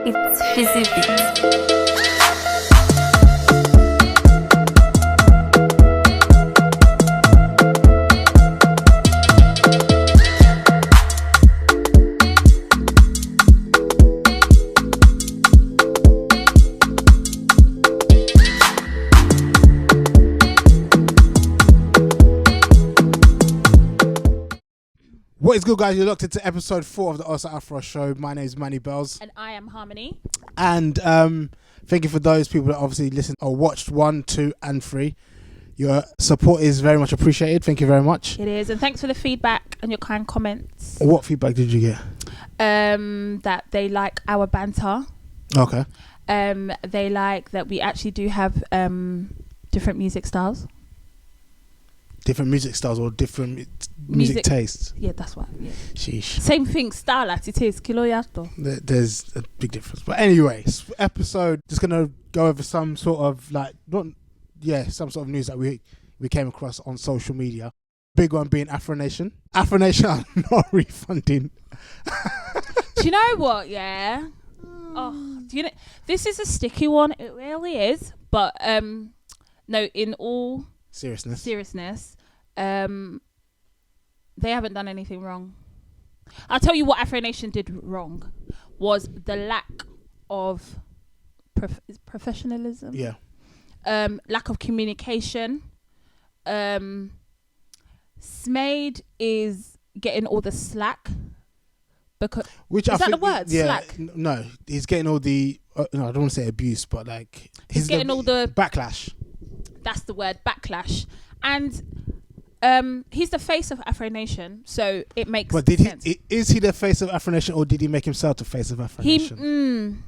It's Fizzy Beats. What is good, guys? You're locked into episode 4 of the Oh So Afro Show. My name is Manny Bells. And I am Harmonii. And thank you for those people that obviously listened or watched 1, 2 and 3. Your support is very much appreciated. Thank you very much. It is. And thanks for the feedback and your kind comments. What feedback did you get? That they like our banter. Okay. They like that we actually do have different music styles. Different music styles or different music tastes? Yeah, that's what. Yeah. Sheesh. Same thing, style as it is. Kilo yato. There's a big difference. But anyway, episode just going to go over some sort of some sort of news that we came across on social media. Big one being Afronation. Afronation are not refunding. Do you know what? Yeah. Oh, do you know? This is a sticky one. It really is. But no, in all seriousness, they haven't done anything wrong. I'll tell you what Afronation did wrong was the lack of professionalism. Yeah. Lack of communication. Smade is getting all the slack because is that the word? Yeah, slack? No, he's getting all the no, I don't want to say abuse, but like he's getting all the backlash. That's the word, backlash. And he's the face of Afronation, so it makes sense. Is he the face of Afronation, or did he make himself the face of Afronation?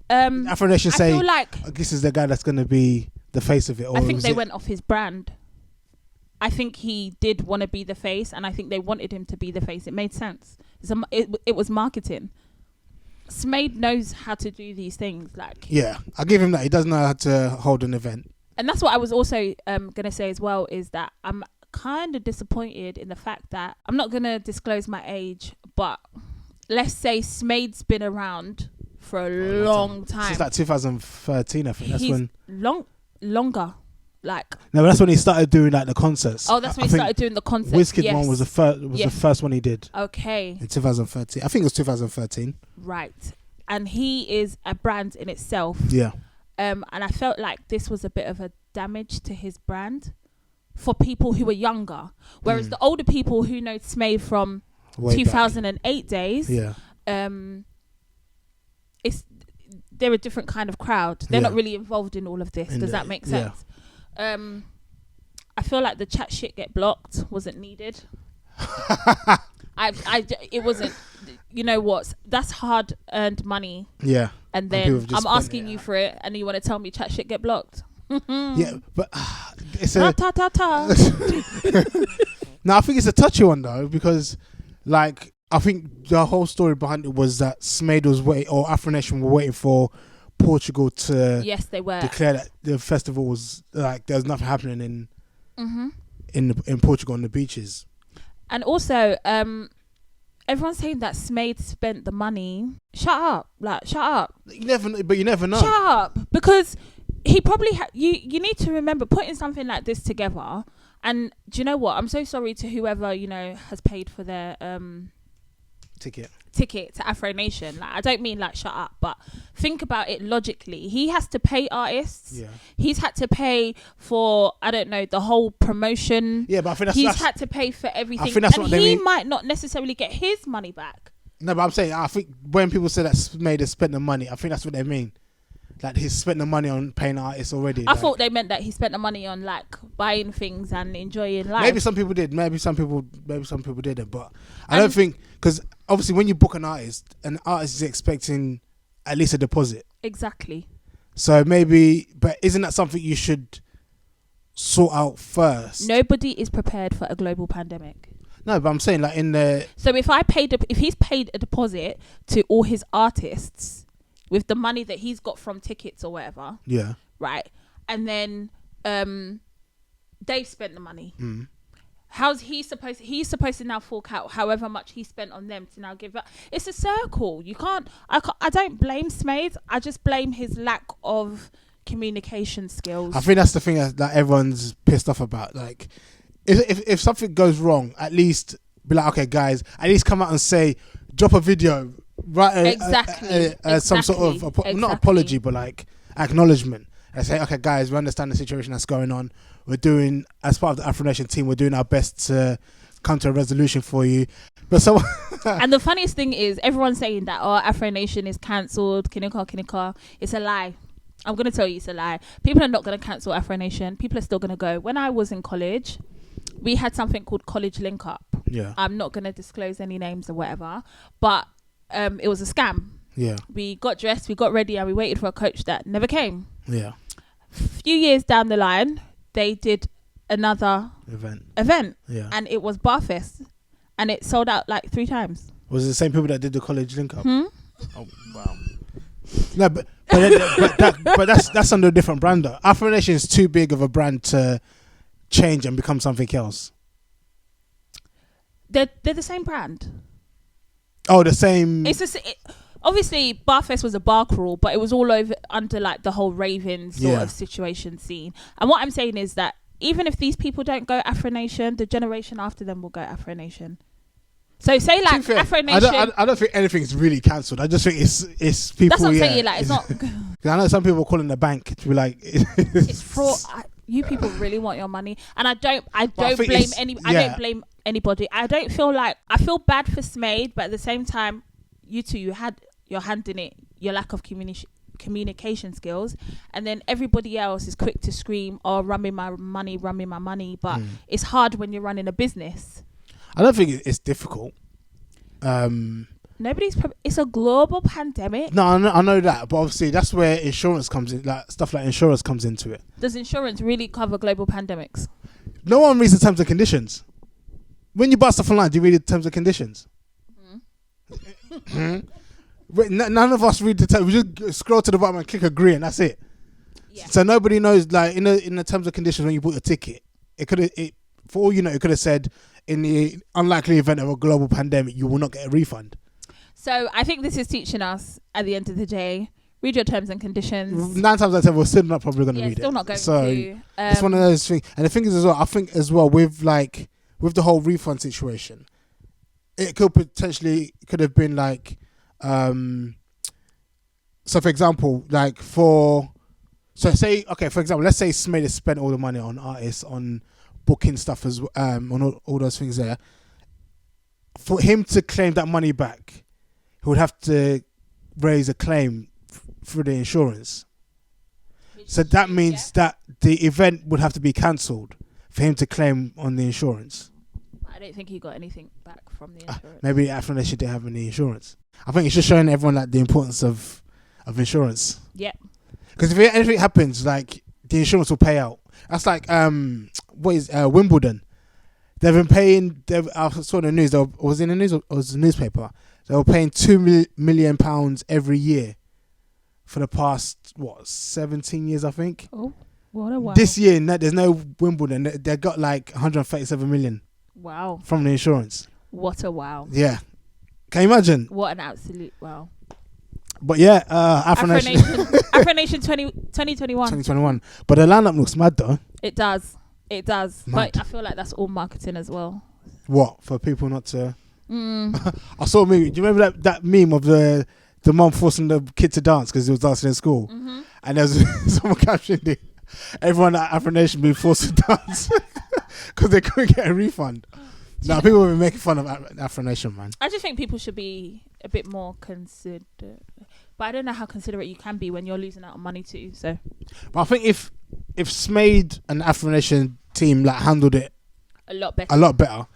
Afronation say, feel like this is the guy that's going to be the face of it. Or I think they went off his brand. I think he did want to be the face, and I think they wanted him to be the face. It made sense. It was marketing. Smade knows how to do these things. Yeah, I'll give him that. He does know how to hold an event. And that's what I was also going to say as well, is that I'm kind of disappointed in the fact that I'm not going to disclose my age, but let's say Smade's been around for a long time. Since 2013, I think. That's when longer. No, that's when he started doing the concerts. Oh, that's when he started doing the concerts. Wizkid one was the first one he did. Okay. In 2013. I think it was 2013. Right. And he is a brand in itself. Yeah. And I felt like this was a bit of a damage to his brand for people who were younger. Whereas the older people who know Smade from way 2008 back. Days, yeah, they're a different kind of crowd. They're not really involved in all of this. Does that make sense? Yeah. I feel like the chat shit get blocked wasn't needed. It wasn't. You know what? That's hard earned money. Yeah. And then I'm asking you for it, and you want to tell me chat shit get blocked. Yeah, but it's a ta. No, I think it's a touchy one though, because I think the whole story behind it was that Smade was Afronation were waiting for Portugal to they were declare that the festival was there was nothing happening in Portugal on the beaches. And also everyone's saying that Smade spent the money. Shut up. You never know. Shut up. Because he probably you need to remember putting something like this together. And do you know what? I'm so sorry to whoever, has paid for their ticket to Afronation. I don't mean shut up, but think about it logically. He has to pay artists. Yeah. He's had to pay for, I don't know, the whole promotion. Yeah, but I think he's had to pay for everything. I think that's and what they mean. Might not necessarily get his money back. No, but I'm saying, I think when people say that Smade has spent the money, I think that's what they mean. He's spent the money on paying artists already. I thought they meant that he spent the money on buying things and enjoying life. Maybe some people did. Maybe some people didn't. But I don't think, because obviously when you book an artist is expecting at least a deposit. Exactly. So maybe, but isn't that something you should sort out first? Nobody is prepared for a global pandemic. No, but I'm saying So if he's paid a deposit to all his artists with the money that he's got from tickets or whatever. Yeah. Right. And then they've spent the money. How's he's supposed to now fork out however much he spent on them to now give up? It's a circle. I don't blame Smade. I just blame his lack of communication skills. I think that's the thing that everyone's pissed off about. Like, if something goes wrong, at least be like, okay, guys, at least come out and say, drop a video, write some sort of not apology, but like acknowledgement, and say, okay, guys, we understand the situation that's going on. We're doing, as part of the Afronation team, we're doing our best to come to a resolution for you. But so, and the funniest thing is, everyone's saying that Afronation is cancelled. Kinika. It's a lie. I'm gonna tell you, it's a lie. People are not gonna cancel Afronation. People are still gonna go. When I was in college, we had something called College Link Up. Yeah. I'm not gonna disclose any names or whatever, but it was a scam. Yeah. We got dressed, we got ready, and we waited for a coach that never came. Yeah. Few years down the line, they did another event, yeah, and it was Barfest, and it sold out like 3 times. Was it the same people that did the College Link Up? Oh wow. No, but that's under a different brand though. Afronation is too big of a brand to change and become something else. They're the same brand. Oh, the same. Obviously, Barfest was a bar crawl, but it was all over under like the whole raving sort of situation scene. And what I'm saying is that even if these people don't go Afronation, the generation after them will go Afronation. So say like Afronation. I don't think anything's really cancelled. I just think it's people. That's what I'm saying. Like, it's not. I know some people are calling the bank to be like, it's fraud. You people really want your money, and I don't blame anybody. I don't feel like, I feel bad for Smade, but at the same time, you two, you had your hand in it, your lack of communication skills, and then everybody else is quick to scream, oh, run me my money, but it's hard when you're running a business. I don't think it's difficult. It's a global pandemic. No, I know that, but obviously that's where insurance comes in, like stuff like insurance comes into it. Does insurance really cover global pandemics? No one reads the terms and conditions. When you buy stuff online, do you read the terms and conditions? None of us read the terms. We just scroll to the bottom and click agree, and that's it. Yeah. So nobody knows. Like in the terms and conditions, when you bought a ticket, for all you know, it could have said, in the unlikely event of a global pandemic, you will not get a refund. So I think this is teaching us, at the end of the day, read your terms and conditions. 9 times out of 10, we're still not probably going to read it. Still not going to. It's one of those things. And the thing is as well, I think as well with the whole refund situation, it could have been like, so for example, for example, let's say Smith has spent all the money on artists, on booking stuff on all those things there. For him to claim that money back, he would have to raise a claim through the insurance. So that means that the event would have to be cancelled for him to claim on the insurance. I don't think he got anything back from the insurance. Maybe Afronation didn't have any insurance. I think it's just showing everyone like the importance of insurance. Yep. Because if anything happens, like the insurance will pay out. That's like Wimbledon. They've been paying. I saw the news. Was it in the news or was it the newspaper? They were paying £2 million every year for the past 17 years, I think. Oh, what a wow! This year, there's no Wimbledon. They got like 137 million. Wow! From the insurance. What a wow! Yeah, can you imagine? What an absolute wow! But yeah, Afronation 2021. 2021. But the lineup looks mad though. It does. Mad. But I feel like that's all marketing as well. What, for people not to? I saw a meme. Do you remember that meme of the mum forcing the kid to dance because he was dancing in school? Mm-hmm. And there's someone captioned it. Everyone at Afronation being forced to dance because they couldn't get a refund. Now people have been making fun of Afronation, man. I just think people should be a bit more considerate. But I don't know how considerate you can be when you're losing out on money too. So, but I think if Smade and Afronation team handled it a lot better,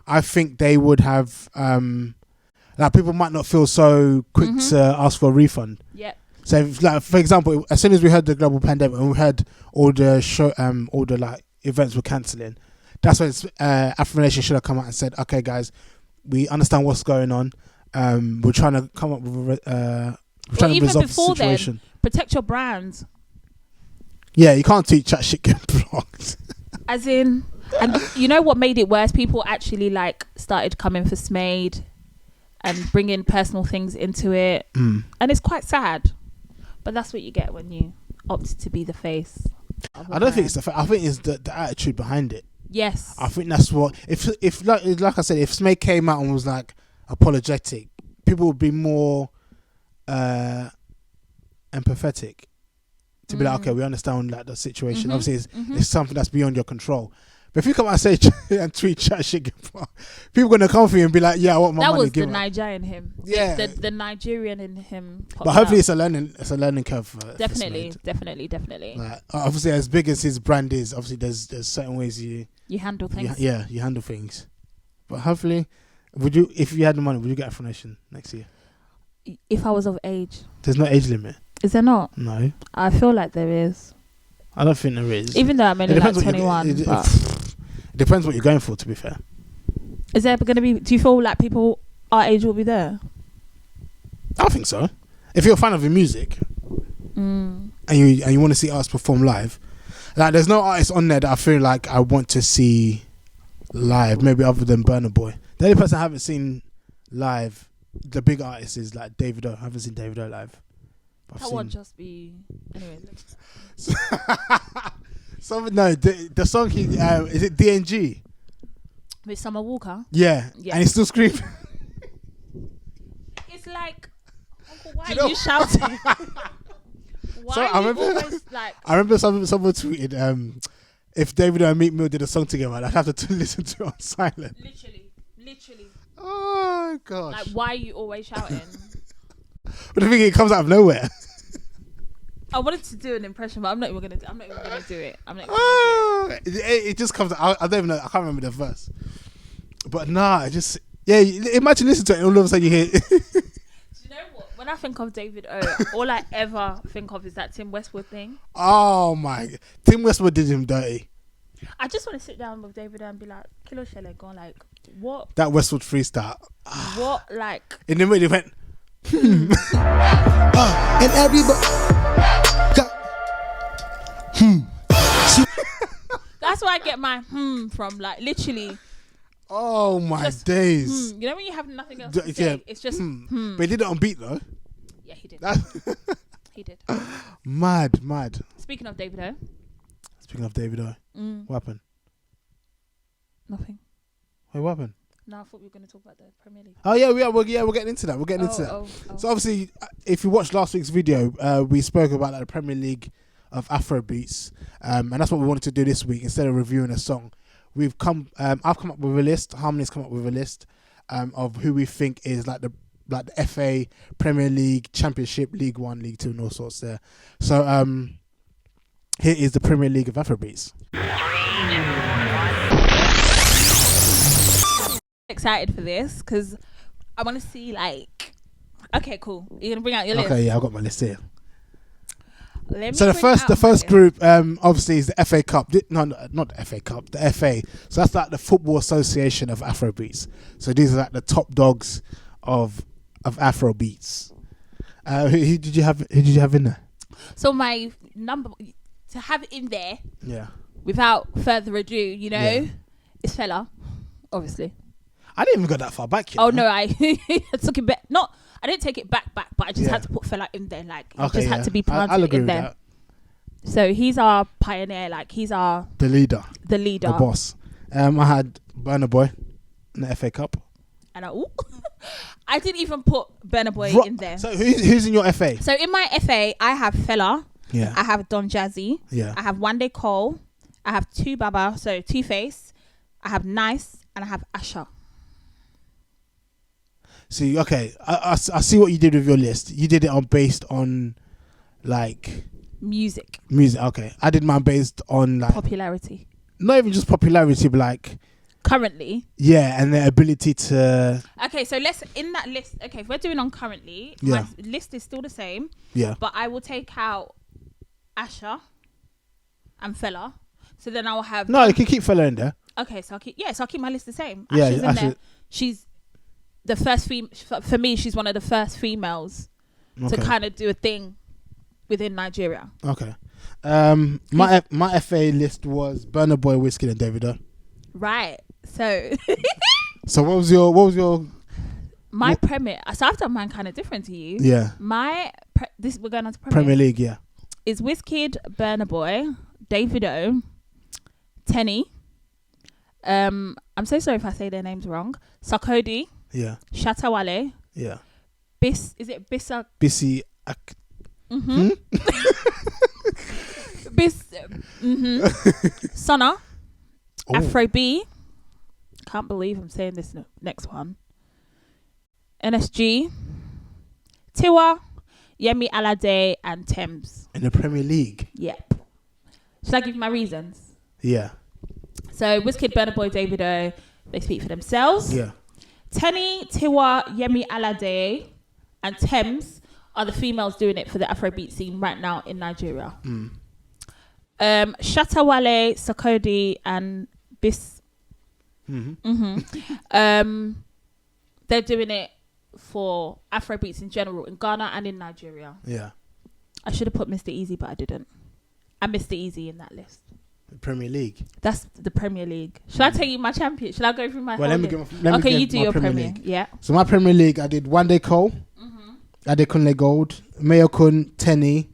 I think they would have people might not feel so quick to ask for a refund. Yeah. So, if, for example, as soon as we heard the global pandemic and we heard all the events were cancelling, that's when Afronation should have come out and said, "Okay, guys, we understand what's going on. We're trying to come up with trying to resolve the situation. Then, protect your brands." Yeah, you can't teach that shit getting blocked. As in, And you know what made it worse? People actually like started coming for Smade and bringing personal things into it, and it's quite sad. But that's what you get when you opt to be the face. I don't think it's the fact. I think it's the attitude behind it. Yes. I think that's what. If like I said, if Smade came out and was like apologetic, people would be more empathetic to be like, okay, we understand like the situation. Obviously, it's something that's beyond your control. But if you come out and say and tweet chat shit, people gonna come for you and be like, "Yeah, I want my money." That was the Nigerian in him. Yeah, the Nigerian in him. But hopefully, it's a learning curve. For definitely. Like, obviously, as big as his brand is, obviously there's certain ways you handle things. You handle things. But hopefully, if you had the money, would you get Afronation next year? If I was of age. There's no age limit. Is there not? No. I feel like there is. I don't think there is. Even though I'm only like 21. It depends what you're going for, to be fair. Is there going to be... Do you feel like people our age will be there? I think so. If you're a fan of the music and you want to see artists perform live, like there's no artist on there that I feel like I want to see live, maybe other than Burna Boy. The only person I haven't seen live, the big artist, is like Davido. I haven't seen Davido live. That won't just be... Anyway. The song is it DNG? With Summer Walker? Yeah. And he's still screaming. It's like, Uncle, why are you shouting? I remember someone tweeted, if Davido and Meek Mill did a song together, I'd have to listen to it on silent. Literally. Oh gosh. Like, why are you always shouting? But I think it comes out of nowhere. I wanted to do an impression, but I'm not even gonna do it. It just comes out. I don't even know. I can't remember the verse. But imagine listening to it and all of a sudden you hear. Do you know what? When I think of David O, all I ever think of is that Tim Westwood thing. Oh my! Tim Westwood did him dirty. I just want to sit down with David O and be like, Kilo Shele, going like, what? That Westwood freestyle. What, like? In the middle, he went. And everybody. That's where I get my from, like literally. Oh my days! You know when you have nothing else to say, it's just. But he did it on beat though. Yeah, he did. He did. Mad. Speaking of David O. What happened? Nothing. Wait, what happened? No, I thought we were going to talk about the Premier League. Oh yeah, we're getting into that. So obviously, if you watched last week's video, we spoke about the Premier League of Afrobeats, and that's what we wanted to do this week. Instead of reviewing a song, I've come up with a list. Harmony's come up with a list of who we think is like the FA, Premier League, Championship, League 1, League 2, and all sorts there. So here is the Premier League of Afrobeats. Excited for this because I want to see like. Okay, cool. You're gonna bring out your list. Okay, yeah, I've got my list here. So the first group obviously is the FA Cup. No, not the FA Cup. The FA. So that's like the Football Association of Afrobeats. So these are like the top dogs of Afrobeats. Who did you have in there? So my number to have in there. Yeah. Without further ado, is Fella, obviously. I didn't even go that far back. No, I took it back. I didn't take it back, but I just had to put Fella in there. Like, it just had to be planted in there. That. So he's our pioneer. Like, he's our the leader, the boss. I had Burna Boy in the FA Cup, and I didn't even put Burna Boy in there. So who's in your FA? So in my FA, I have Fella. Yeah. I have Don Jazzy. Yeah. I have Wande Cole. I have Two Baba. So Two Face. I have Nice, and I have Asha. See, okay, I see what you did with your list. You did it based on, like... Music, okay. I did mine based on, like... popularity. Not even just popularity, but, like... Currently? Yeah, and the ability to... Okay, so in that list... Okay, if we're doing on currently, my list is still the same. Yeah. But I will take out Asha and Fella. So then I'll have... No, you can keep Fella in there. Okay, so I'll keep my list the same. Yeah, Asha's in there. She's... the first for me, she's one of the first females to kind of do a thing within Nigeria. Okay. My FA list was Burna Boy, Wizkid, and Davido. Right. So So what was your my Premier. So I've done mine kind of different to you. yeah This we're going on to Premier League? Yeah. Is Wizkid, Burna Boy, Davido, Tenny. I'm so sorry if I say their names wrong. Sarkodie, Yeah. Shatawale, Yeah. Is it Bissa? Bissy. Sona, Oh. Afro B. Can't believe I'm saying this next one. NSG, Tiwa, Yemi Alade, and Thames. In the Premier League. Yep. Should I give my reasons? Yeah. So Wizkid, Burna Boy, Davido, they speak for themselves. Yeah. Tenny, Tiwa, Yemi Alade, and Thames are the females doing it for the Afrobeat scene right now in Nigeria. Shatawale, Sarkodie, and Bis. They're doing it for Afrobeats in general in Ghana and in Nigeria. Yeah. I should have put Mr. Easy, but I didn't. I Mr. Easy in that list. The Premier League. That's the Premier League. Should I tell you my champion? Should I go through my Well, whole let me list? give. Let me Okay, give you do my your Premier Premier. League. Yeah. So my Premier League, I did One Day Cole, Adekunle Gold, Mayokun, Tenny,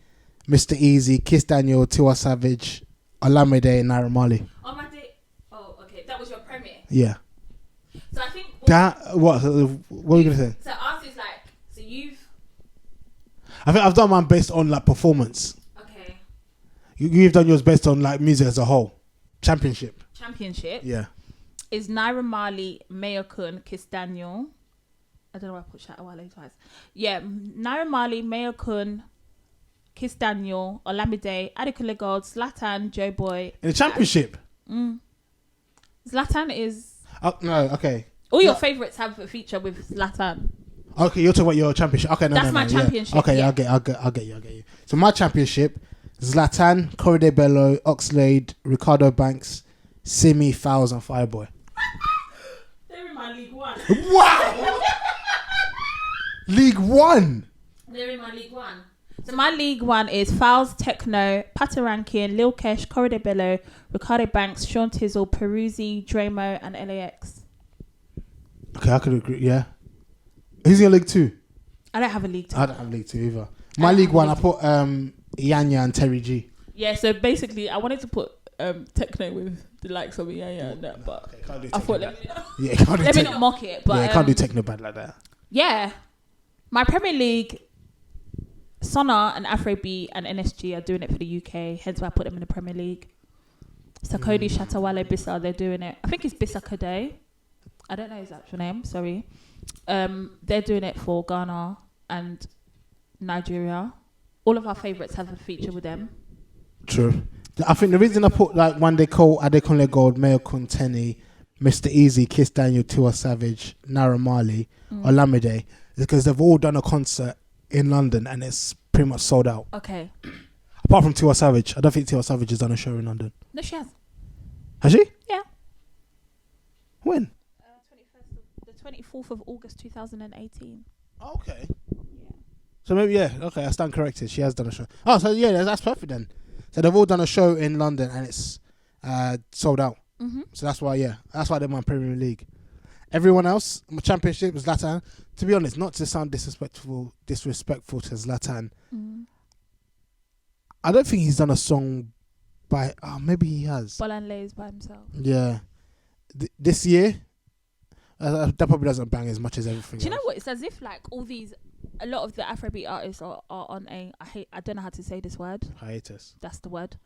Mr. Easy, Kiss Daniel, Tiwa Savage, Olamide, and Naira Marley. On my day. Oh, okay. That was your Premier. Yeah. So I think. That what? What are you gonna say? So ours is like. So you've. I think I've done mine based on like performance. Okay. You've done yours based on like music as a whole. Championship. Yeah. Is Naira Marley, Mayokun, Kiss Daniel. I don't know why I put Shatawale twice. Yeah, Naira Marley, Mayokun, Kiss Daniel, Olamide, Adekunle Gold, Zlatan, Joe Boy. In the championship. Zlatan is. No, okay. All your favourites have a feature with Zlatan. Okay, you're talking about your championship. Okay, no, That's no, my yeah. championship, Okay, yeah. I'll get you. So my championship: Zlatan, Corridor Bello, Oxlade, Ricardo Banks, Simi, Fowles, and Fireboy. They're in my League One. Wow! League One. They're in my League One. So my League One is Fowles, Techno, Patarankin, Lil Kesh, Corridor Bello, Ricardo Banks, Sean Tizzle, Peruzzi, Dramo, and LAX. Okay, I could agree. Yeah. Who's in your League Two? I don't have a League Two. I don't have League Two either. My League One, I put Yanya and Terry G. Yeah, so basically, I wanted to put Techno with the likes of Yanya and that, but Okay, can't do I thought let me not mock it. But yeah, can't do techno bad like that. yeah, my Premier League, Sona and Afrobeat and NSG are doing it for the UK. Hence why I put them in the Premier League. Sarkodie, Shatawale, Bissa, they're doing it. I think it's Bissa Kode. I don't know his actual name. Sorry. They're doing it for Ghana and Nigeria. All of our favourites have a feature with them. True. I think the reason I put like One Day Cole, Adekunle Gold, Mayokun, Tenny, Mr. Easy, Kiss Daniel, Tiwa Savage, Naira Marley, Olamide is because they've all done a concert in London and it's pretty much sold out. Okay. Apart from Tiwa Savage. I don't think Tiwa Savage has done a show in London. No, she has. Has she? Yeah. When? 24th of August 2018. Okay. Yeah. So maybe, yeah, okay, I stand corrected. She has done a show. Oh, so yeah, that's perfect then. So they've all done a show in London and it's sold out. So that's why they're my Premier League. Everyone else, my championship was Zlatan. To be honest, not to sound disrespectful to Zlatan. I don't think he's done a song by. Oh, maybe he has. Bolanle is by himself. Yeah. This year, that probably doesn't bang as much as everything. Do you know else. what? It's as if like a lot of the Afrobeat artists are on a. I don't know how to say this word. Hiatus. That's the word.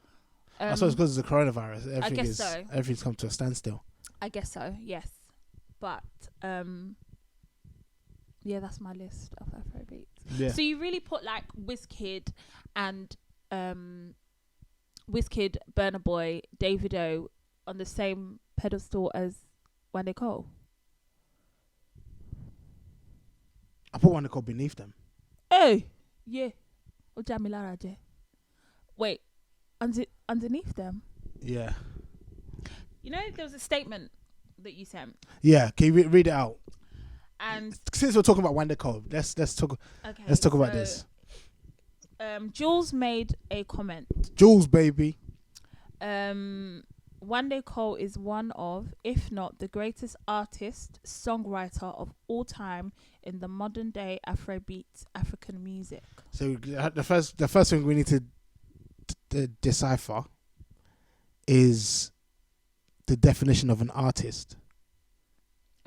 I suppose because of the coronavirus, everything's come to a standstill. I guess so. Yes, but yeah, that's my list of Afrobeats. Yeah. So you really put like Wizkid and Wizkid, Burna Boy, Davido on the same pedestal as One Day Cole. I put One Day Cole beneath them. Hey, yeah. Wait, underneath them? Yeah. You know, there was a statement that you sent. Yeah, can you read it out? And since we're talking about One Day Cole, let's talk. Okay, let's talk about this. Jules made a comment. Jules, baby. Wande Cole is one of, if not the greatest artist, songwriter of all time in the modern day Afrobeat African music. So the first thing we need to decipher is the definition of an artist.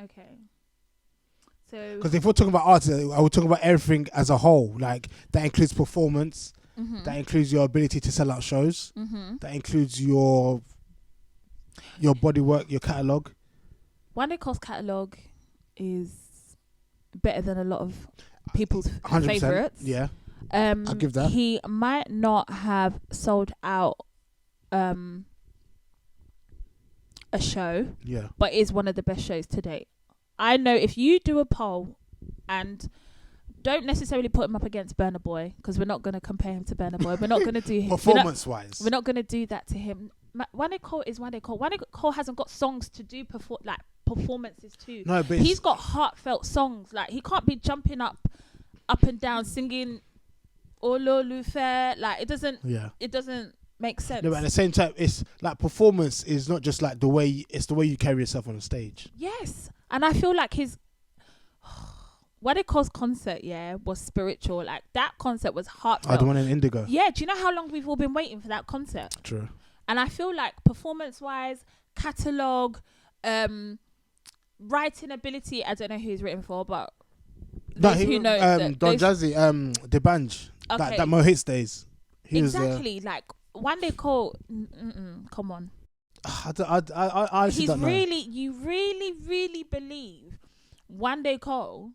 Okay. So Because if we're talking about artists, I would talk about everything as a whole. Like that includes performance, that includes your ability to sell out shows, that includes your body work, your catalogue. Wande Cole's catalogue is better than a lot of people's 100%, favorites. yeah. I'll give that. He might not have sold out a show, Yeah. but is one of the best shows to date. I know if you do a poll and don't necessarily put him up against Burna Boy, because we're not going to compare him to Burna Boy. We're not going to do performance wise. We're not going to do that to him. Wande Cole is Wande Cole. Wande Cole hasn't got songs to do performances too. No, but he's got heartfelt songs. Like he can't be jumping up and down singing Ololufe. Like it doesn't. Yeah. It doesn't make sense. No, but at the same time, it's like performance is not just like the way you carry yourself on the stage. Yes, and I feel like his Wande Cole's concert, was spiritual. Like that concert was heartfelt. The one in Indigo. Yeah, do you know how long we've all been waiting for that concert? True. And I feel like performance-wise, catalogue, writing ability, I don't know who he's written for, but who knows. Don Jazzy, the Banj, Okay. that Mo Hits days. Exactly, like Wande Cole, come on. I honestly don't know. You really believe Wande Cole